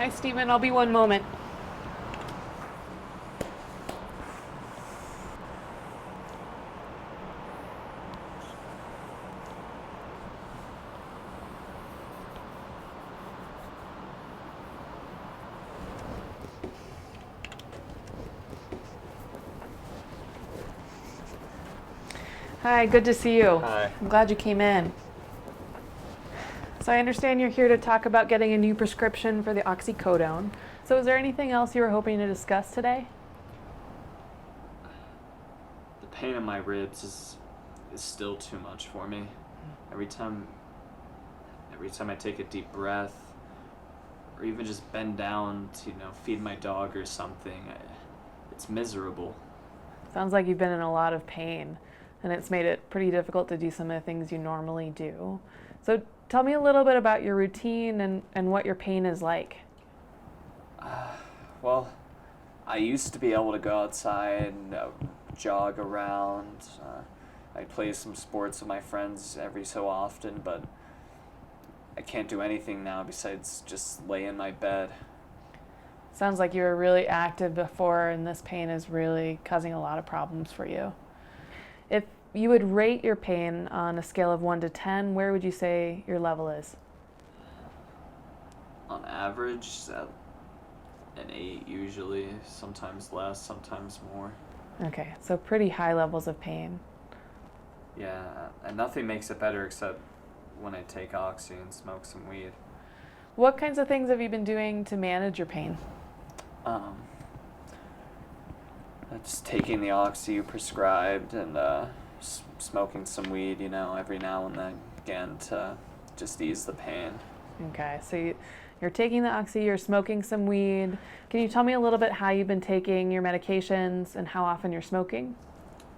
Hi, Stephen. I'll be one moment. Hi, good to see you. Hi. I'm glad you came in. So I understand you're here to talk about getting a new prescription for the oxycodone. So is there anything else you were hoping to discuss today? The pain in my ribs is still too much for me. Every time every time I take a deep breath or even just bend down to, feed my dog or something, it's miserable. Sounds like you've been in a lot of pain, and it's made it pretty difficult to do some of the things you normally do. So tell me a little bit about your routine and what your pain is like. Well, I used to be able to go outside and jog around. I play some sports with my friends every so often, but I can't do anything now besides just lay in my bed. Sounds like you were really active before, and this pain is really causing a lot of problems for you. If you would rate your pain on a scale of 1 to 10, where would you say your level is? On average, an 8 usually, sometimes less, sometimes more. Okay, so pretty high levels of pain. Yeah, and nothing makes it better except when I take oxy and smoke some weed. What kinds of things have you been doing to manage your pain? Um, just taking the oxy you prescribed and smoking some weed, every now and then again to just ease the pain. Okay, so you're taking the oxy, you're smoking some weed. Can you tell me a little bit how you've been taking your medications and how often you're smoking?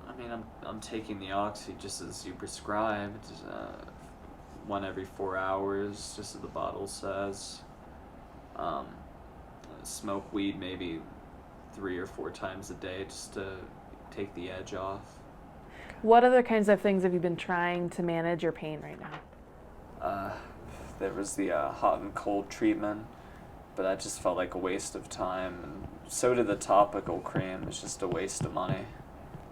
I mean, I'm taking the oxy just as you prescribed, one every 4 hours, just as the bottle says. Um, Smoke weed maybe 3 or 4 times a day just to take the edge off. What other kinds of things have you been trying to manage your pain right now? There was the hot and cold treatment, but that just felt like a waste of time, and so did the topical cream. It's just a waste of money.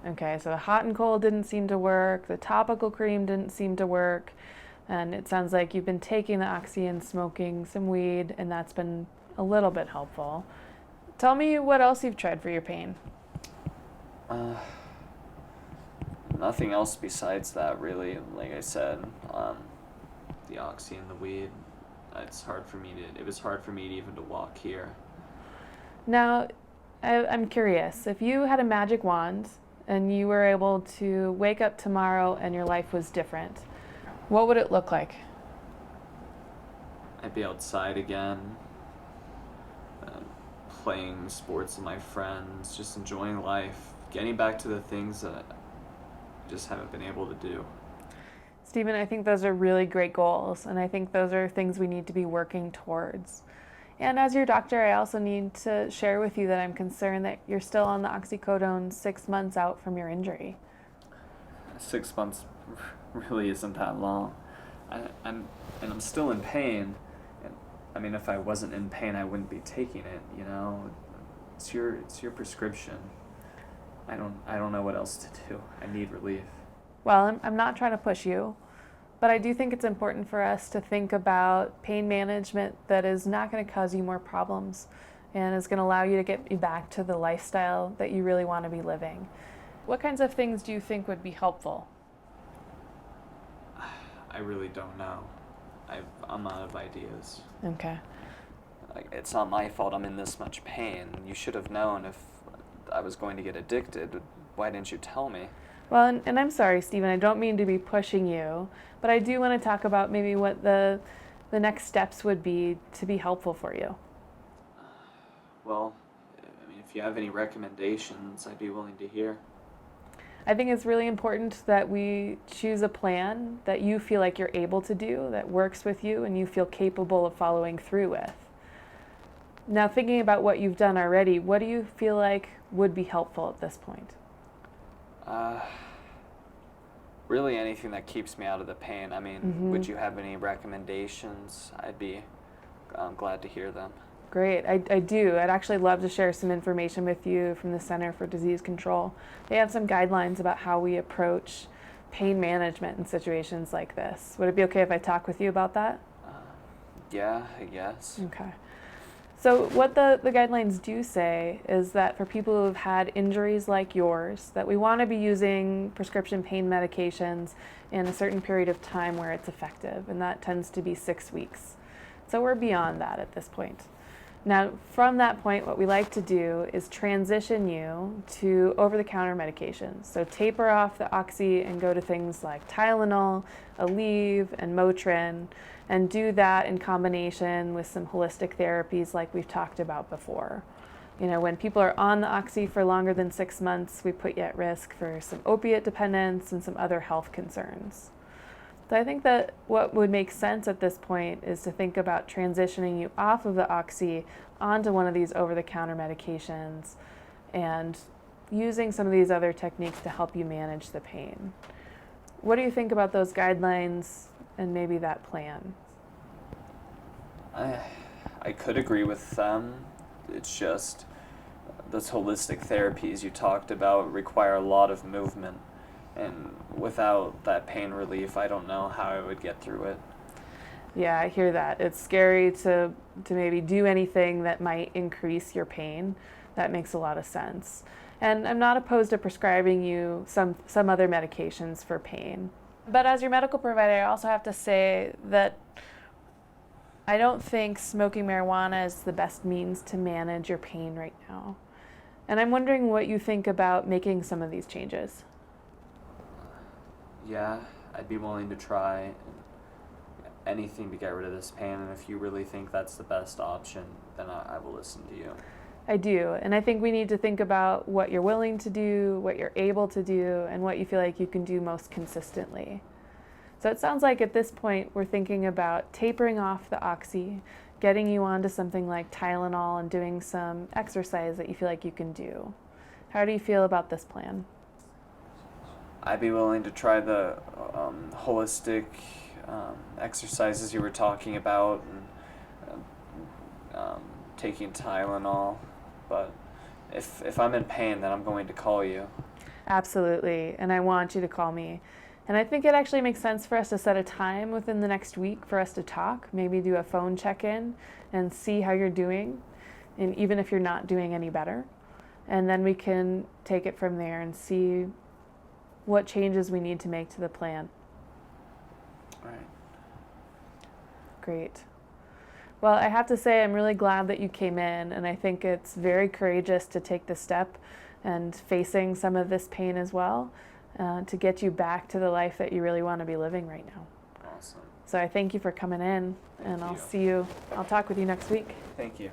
Okay, so the hot and cold didn't seem to work, the topical cream didn't seem to work, and it sounds like you've been taking the oxy and smoking some weed, and that's been a little bit helpful. Tell me what else you've tried for your pain. Uh, Nothing else besides that, really. Like I said, the oxy and the weed. It was hard for me to even to walk here. Now, I'm curious, if you had a magic wand and you were able to wake up tomorrow and your life was different, what would it look like? I'd be outside again, uh, playing sports with my friends, just enjoying life, getting back to the things that I just haven't been able to do. Stephen, I think those are really great goals, and I think those are things we need to be working towards. And as your doctor, I also need to share with you that I'm concerned that you're still on the oxycodone 6 months out from your injury. 6 months really isn't that long. I'm still in pain. And I mean, if I wasn't in pain, I wouldn't be taking it. It's your prescription. I don't know what else to do. I need relief. Well, I'm not trying to push you, but I do think it's important for us to think about pain management that is not going to cause you more problems and is going to allow you to get you back to the lifestyle that you really want to be living. What kinds of things do you think would be helpful? I really don't know. I'm out of ideas. Okay. It's not my fault I'm in this much pain. You should have known if I was going to get addicted. Why didn't you tell me? Well, and I'm sorry, Stephen, I don't mean to be pushing you, but I do want to talk about maybe what the next steps would be to be helpful for you. Well, I mean, if you have any recommendations, I'd be willing to hear. I think it's really important that we choose a plan that you feel like you're able to do, that works with you, and you feel capable of following through with. Now, thinking about what you've done already, what do you feel like would be helpful at this point? Really anything that keeps me out of the pain. I mean, would you have any recommendations? I'd be glad to hear them. Great, I do. I'd actually love to share some information with you from the Center for Disease Control. They have some guidelines about how we approach pain management in situations like this. Would it be okay if I talk with you about that? Yeah, I guess. Okay. So what the guidelines do say is that for people who have had injuries like yours, that we want to be using prescription pain medications in a certain period of time where it's effective, and that tends to be 6 weeks. So we're beyond that at this point. Now, from that point, what we like to do is transition you to over-the-counter medications. So taper off the oxy and go to things like Tylenol, Aleve, and Motrin, and do that in combination with some holistic therapies like we've talked about before. You know, when people are on the oxy for longer than 6 months, we put you at risk for some opiate dependence and some other health concerns. So I think that what would make sense at this point is to think about transitioning you off of the oxy onto one of these over-the-counter medications and using some of these other techniques to help you manage the pain. What do you think about those guidelines and maybe that plan? I could agree with them. It's just those holistic therapies you talked about require a lot of movement. And without that pain relief, I don't know how I would get through it. Yeah, I hear that. It's scary to maybe do anything that might increase your pain. That makes a lot of sense. And I'm not opposed to prescribing you some other medications for pain. But as your medical provider, I also have to say that I don't think smoking marijuana is the best means to manage your pain right now. And I'm wondering what you think about making some of these changes. Yeah, I'd be willing to try anything to get rid of this pain, and if you really think that's the best option, then I will listen to you. I do, and I think we need to think about what you're willing to do, what you're able to do, and what you feel like you can do most consistently. So it sounds like at this point we're thinking about tapering off the oxy, getting you onto something like Tylenol, and doing some exercise that you feel like you can do. How do you feel about this plan? I'd be willing to try the holistic exercises you were talking about, and taking Tylenol. But if I'm in pain, then I'm going to call you. Absolutely, and I want you to call me. And I think it actually makes sense for us to set a time within the next week for us to talk, maybe do a phone check-in and see how you're doing, and even if you're not doing any better. And then we can take it from there and see what changes we need to make to the plan. All right. Great. Well, I have to say I'm really glad that you came in, and I think it's very courageous to take the step and facing some of this pain as well to get you back to the life that you really want to be living right now. Awesome. So I thank you for coming in, and I'll talk with you next week. Thank you.